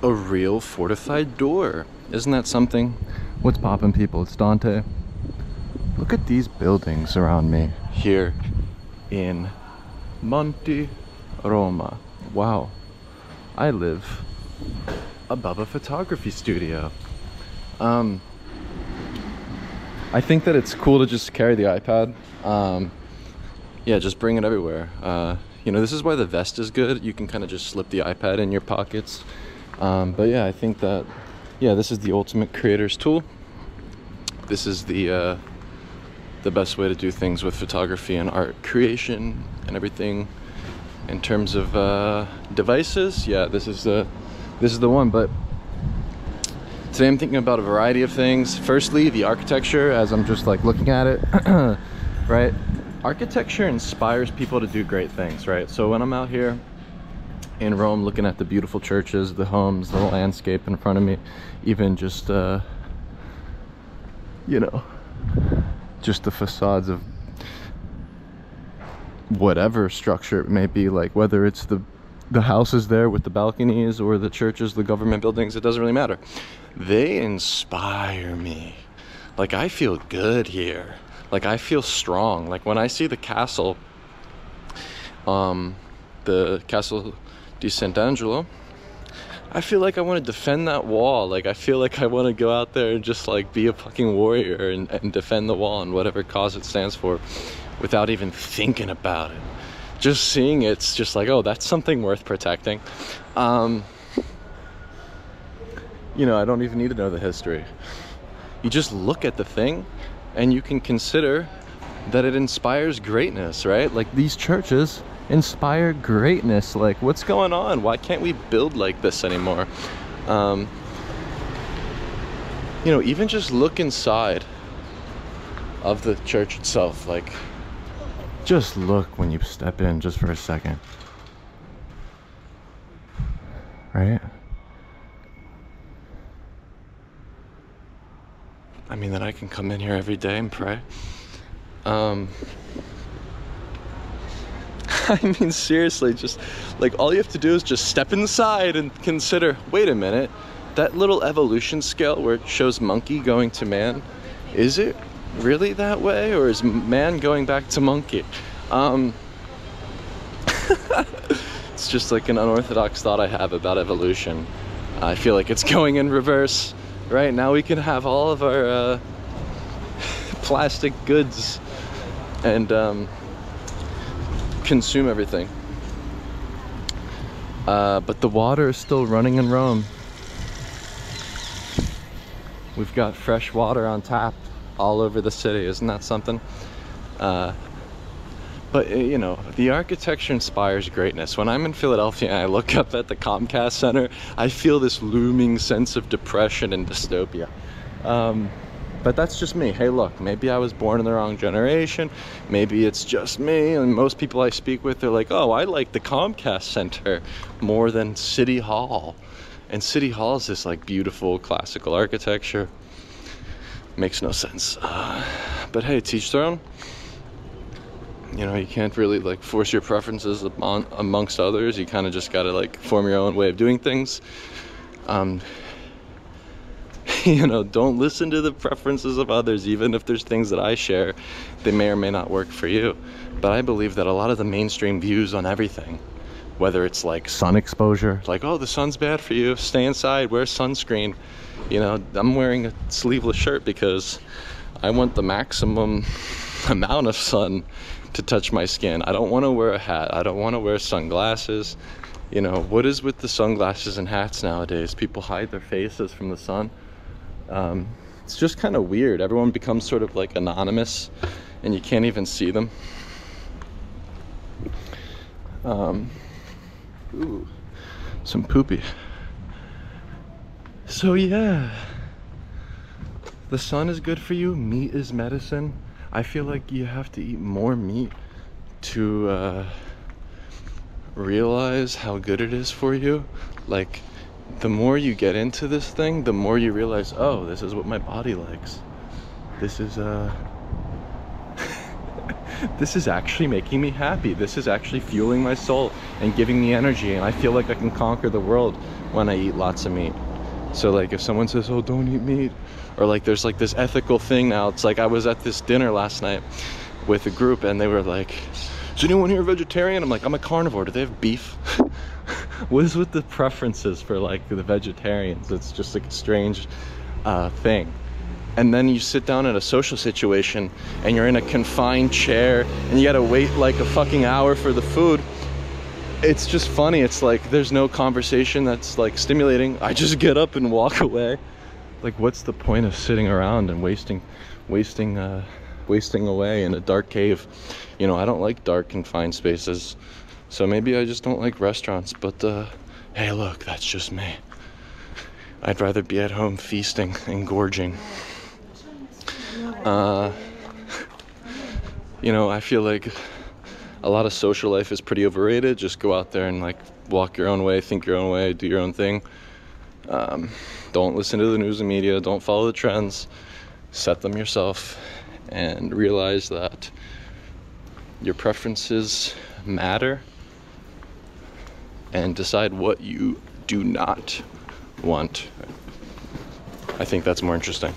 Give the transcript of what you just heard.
a real fortified door. Isn't that something? What's poppin', people? It's Dante. Look at these buildings around me here in Monte Roma. Wow, I live above a photography studio. I think that it's cool to just carry the iPad. Yeah, just bring it everywhere. You know, this is why the vest is good. You can kind of just slip the iPad in your pockets. But yeah, I think that, yeah, this is the ultimate creator's tool. This is the best way to do things with photography and art creation and everything. In terms of devices, yeah, this is the one. But today I'm thinking about a variety of things. Firstly, the architecture, as I'm just like looking at it, right? Architecture inspires people to do great things, right? So when I'm out here in Rome looking at the beautiful churches, the homes, the landscape in front of me, even just, you know, just the facades of whatever structure it may be, like whether it's the houses there with the balconies or the churches, the government buildings, it doesn't really matter. They inspire me. Like, I feel good here. Like, I feel strong. Like, when I see the Castle di Sant'Angelo, I feel like I want to defend that wall. Like, I feel like I want to go out there and just like be a fucking warrior and defend the wall and whatever cause it stands for without even thinking about it. Just seeing it's just like, oh, that's something worth protecting. You know, I don't even need to know the history. You just look at the thing and you can consider that it inspires greatness, right? Like, these churches inspire greatness. Like, what's going on? Why can't we build like this anymore? You know, even just look inside of the church itself. Like, just look when you step in just for a second, right? I mean, that I can come in here every day and pray. I mean, seriously, just like, all you have to do is just step inside and consider, wait a minute, that little evolution scale where it shows monkey going to man, is it really that way, or is man going back to monkey? It's just like an unorthodox thought I have about evolution. I feel like it's going in reverse. Right now we can have all of our plastic goods and consume everything. But the water is still running in Rome. We've got fresh water on tap all over the city. Isn't that something? But you know, the architecture inspires greatness. When I'm in Philadelphia and I look up at the Comcast Center, I feel this looming sense of depression and dystopia. But that's just me. Hey, look, maybe I was born in the wrong generation. Maybe it's just me. And most people I speak with, they're like, oh, I like the Comcast Center more than City Hall. And City Hall is this like beautiful classical architecture. Makes no sense. But hey, teach their own. You know, you can't really like force your preferences amongst others. You kind of just gotta like form your own way of doing things. You know, don't listen to the preferences of others. Even if there's things that I share, they may or may not work for you. But I believe that a lot of the mainstream views on everything, whether it's like sun exposure, like, oh, the sun's bad for you, stay inside, wear sunscreen. You know, I'm wearing a sleeveless shirt because I want the maximum amount of sun to touch my skin. I don't want to wear a hat. I don't want to wear sunglasses. You know, what is with the sunglasses and hats nowadays? People hide their faces from the sun. It's just kind of weird. Everyone becomes sort of like anonymous and you can't even see them. Ooh, some poopy. So yeah, the sun is good for you. Meat is medicine. I feel like you have to eat more meat to realize how good it is for you. Like, the more you get into this thing, the more you realize, oh, this is what my body likes. This is this is actually making me happy. This is actually fueling my soul and giving me energy, and I feel like I can conquer the world when I eat lots of meat. So like if someone says, oh, don't eat meat, or like there's like this ethical thing now. It's like I was at this dinner last night with a group and they were like, is anyone here vegetarian? I'm like, I'm a carnivore. Do they have beef? What is with the preferences for like the vegetarians? It's just like a strange thing. And then you sit down at a social situation and you're in a confined chair and you gotta wait like a fucking hour for the food. It's just funny. It's like there's no conversation that's like stimulating. I just get up and walk away. Like, what's the point of sitting around and wasting away in a dark cave? You know, I don't like dark confined spaces, so maybe I just don't like restaurants. But hey, look, that's just me. I'd rather be at home feasting and gorging. You know, I feel like a lot of social life is pretty overrated. Just go out there and like walk your own way, think your own way, do your own thing. Don't listen to the news and media. Don't follow the trends. Set them yourself and realize that your preferences matter, and decide what you do not want. I think that's more interesting.